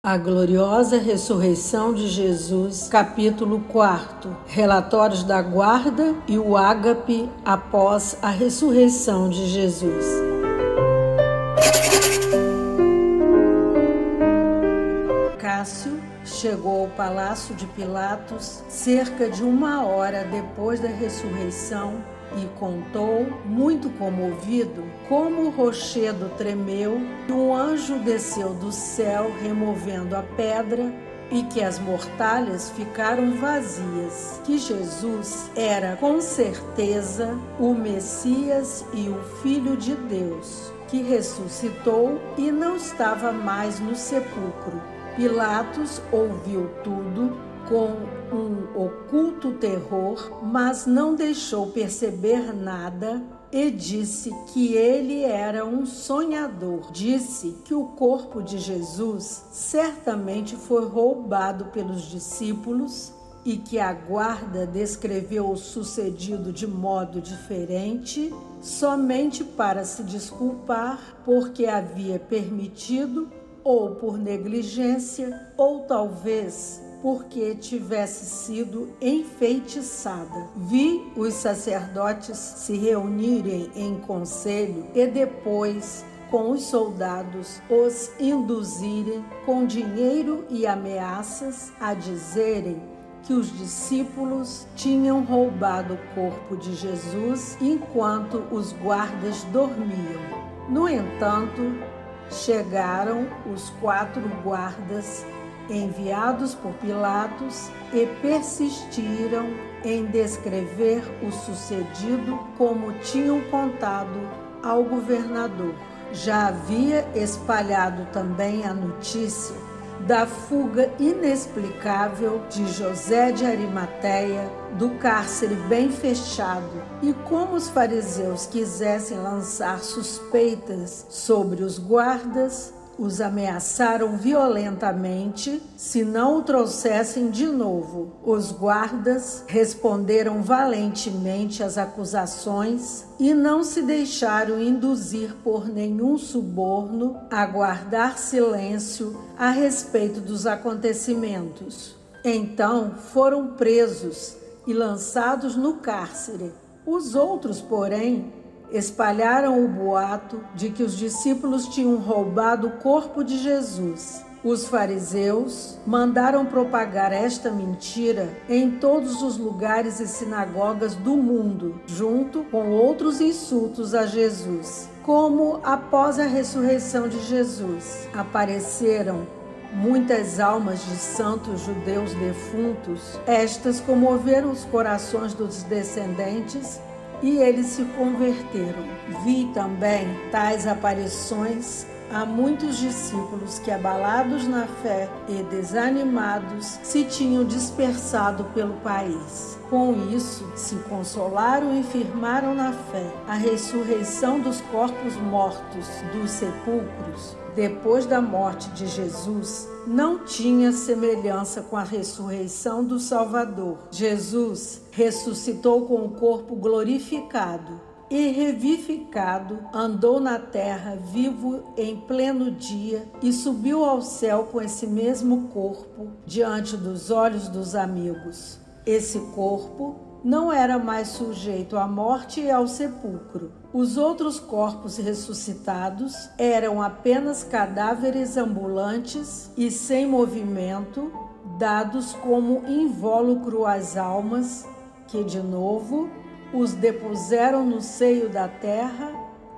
A gloriosa ressurreição de Jesus, capítulo 4, relatórios da guarda e o ágape após a ressurreição de Jesus. Cássio chegou ao palácio de Pilatos cerca de 1 hora depois da ressurreição e contou, muito comovido, como o rochedo tremeu e um anjo desceu do céu removendo a pedra e que as mortalhas ficaram vazias, que Jesus era com certeza o Messias e o Filho de Deus, que ressuscitou e não estava mais no sepulcro. Pilatos ouviu tudo com um oculto terror, mas não deixou perceber nada e disse que ele era um sonhador. Disse que o corpo de Jesus certamente foi roubado pelos discípulos e que a guarda descreveu o sucedido de modo diferente, somente para se desculpar porque havia permitido, ou por negligência, ou talvez porque tivesse sido enfeitiçada. Vi os sacerdotes se reunirem em conselho e depois, com os soldados, os induzirem com dinheiro e ameaças a dizerem que os discípulos tinham roubado o corpo de Jesus enquanto os guardas dormiam. No entanto, chegaram os 4 guardas enviados por Pilatos e persistiram em descrever o sucedido como tinham contado ao governador. Já havia espalhado também a notícia da fuga inexplicável de José de Arimateia do cárcere bem fechado, e como os fariseus quisessem lançar suspeitas sobre os guardas, os ameaçaram violentamente se não o trouxessem de novo. Os guardas responderam valentemente às acusações e não se deixaram induzir por nenhum suborno a guardar silêncio a respeito dos acontecimentos. Então foram presos e lançados no cárcere. Os outros, porém, espalharam o boato de que os discípulos tinham roubado o corpo de Jesus. Os fariseus mandaram propagar esta mentira em todos os lugares e sinagogas do mundo, junto com outros insultos a Jesus. Como após a ressurreição de Jesus apareceram muitas almas de santos judeus defuntos, estas comoveram os corações dos descendentes e eles se converteram. Vi também tais aparições a muitos discípulos que, abalados na fé e desanimados, se tinham dispersado pelo país. Com isso, se consolaram e firmaram na fé. A ressurreição dos corpos mortos dos sepulcros, depois da morte de Jesus, não tinha semelhança com a ressurreição do Salvador. Jesus ressuscitou com o corpo glorificado e revivificado, andou na terra vivo em pleno dia e subiu ao céu com esse mesmo corpo diante dos olhos dos amigos. Esse corpo não era mais sujeito à morte e ao sepulcro. Os outros corpos ressuscitados eram apenas cadáveres ambulantes e sem movimento, dados como invólucro às almas, que de novo os depuseram no seio da terra,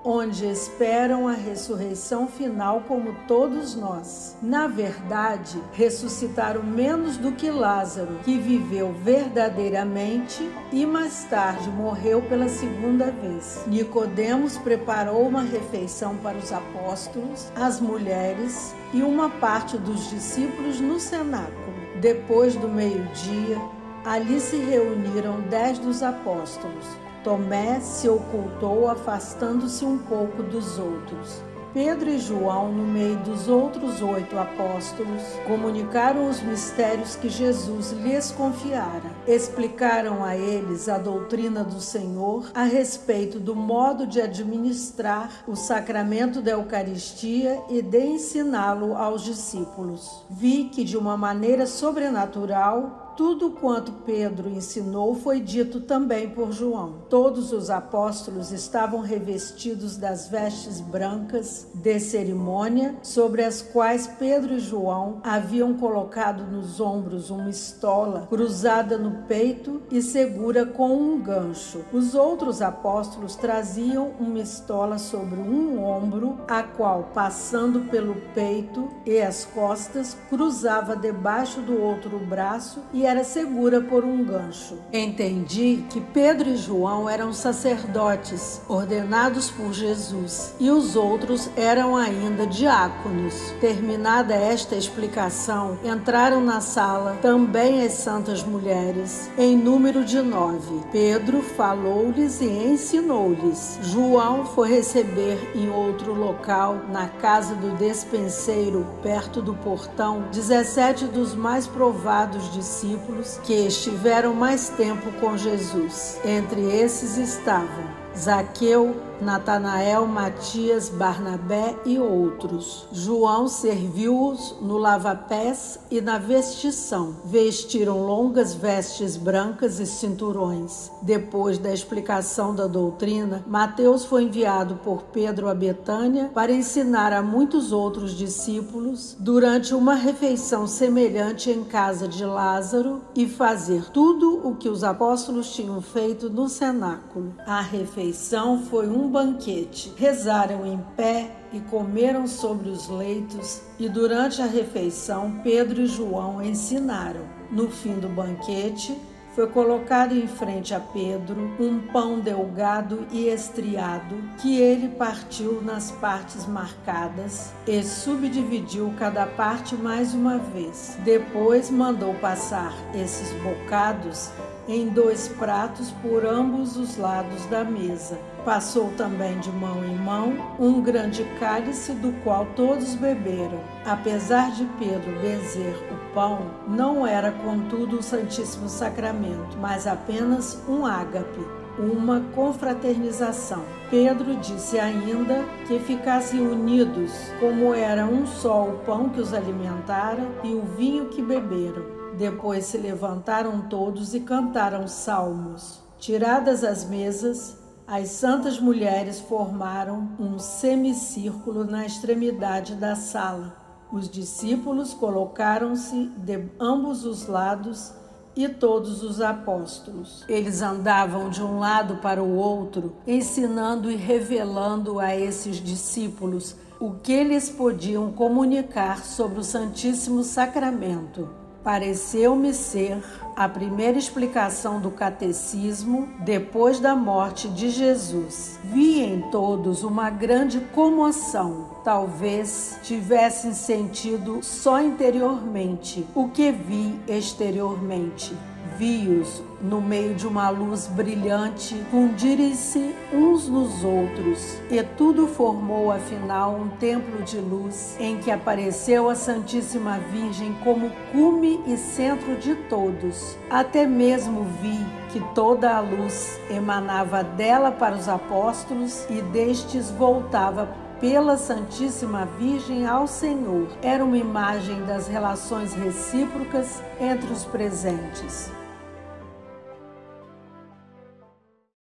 onde esperam a ressurreição final como todos nós. Na verdade, ressuscitaram menos do que Lázaro, que viveu verdadeiramente e mais tarde morreu pela 2ª vez. Nicodemos preparou uma refeição para os apóstolos, as mulheres e uma parte dos discípulos no cenáculo. Depois do meio-dia, ali se reuniram 10 dos apóstolos. Tomé se ocultou, afastando-se um pouco dos outros. Pedro e João, no meio dos outros 8 apóstolos, comunicaram os mistérios que Jesus lhes confiara. Explicaram a eles a doutrina do Senhor a respeito do modo de administrar o sacramento da Eucaristia e de ensiná-lo aos discípulos. Vi que, de uma maneira sobrenatural, tudo quanto Pedro ensinou foi dito também por João. Todos os apóstolos estavam revestidos das vestes brancas de cerimônia, sobre as quais Pedro e João haviam colocado nos ombros uma estola cruzada no peito e segura com um gancho. Os outros apóstolos traziam uma estola sobre um ombro, a qual, passando pelo peito e as costas, cruzava debaixo do outro braço e era segura por um gancho. Entendi que Pedro e João eram sacerdotes ordenados por Jesus e os outros eram ainda diáconos. Terminada esta explicação, entraram na sala também as santas mulheres, em número de 9. Pedro falou-lhes e ensinou-lhes. João foi receber em outro local, na casa do despenseiro, perto do portão, 17 dos mais provados discípulos que estiveram mais tempo com Jesus. Entre esses estavam Zaqueu, Natanael, Matias, Barnabé e outros. João serviu-os no lava-pés e na vestição. Vestiram longas vestes brancas e cinturões. Depois da explicação da doutrina, Mateus foi enviado por Pedro a Betânia para ensinar a muitos outros discípulos durante uma refeição semelhante em casa de Lázaro e fazer tudo o que os apóstolos tinham feito no cenáculo. A refeição foi um banquete. Rezaram em pé e comeram sobre os leitos, e durante a refeição Pedro e João ensinaram. No fim do banquete, foi colocado em frente a Pedro um pão delgado e estriado, que ele partiu nas partes marcadas e subdividiu cada parte mais uma vez. Depois mandou passar esses bocados em 2 pratos por ambos os lados da mesa. Passou também de mão em mão um grande cálice, do qual todos beberam. Apesar de Pedro benzer o pão, não era contudo o Santíssimo Sacramento, mas apenas um ágape, uma confraternização. Pedro disse ainda que ficassem unidos, como era um só o pão que os alimentara e o vinho que beberam. Depois se levantaram todos e cantaram salmos. Tiradas as mesas, as santas mulheres formaram um semicírculo na extremidade da sala. Os discípulos colocaram-se de ambos os lados e todos os apóstolos. Eles andavam de um lado para o outro, ensinando e revelando a esses discípulos o que eles podiam comunicar sobre o Santíssimo Sacramento. Pareceu-me ser a primeira explicação do catecismo depois da morte de Jesus. Vi em todos uma grande comoção. Talvez tivessem sentido só interiormente o que vi exteriormente. Vi-os no meio de uma luz brilhante fundirem-se uns nos outros, e tudo formou afinal um templo de luz em que apareceu a Santíssima Virgem como cume e centro de todos. Até mesmo vi que toda a luz emanava dela para os apóstolos e destes voltava pela Santíssima Virgem ao Senhor. Era uma imagem das relações recíprocas entre os presentes.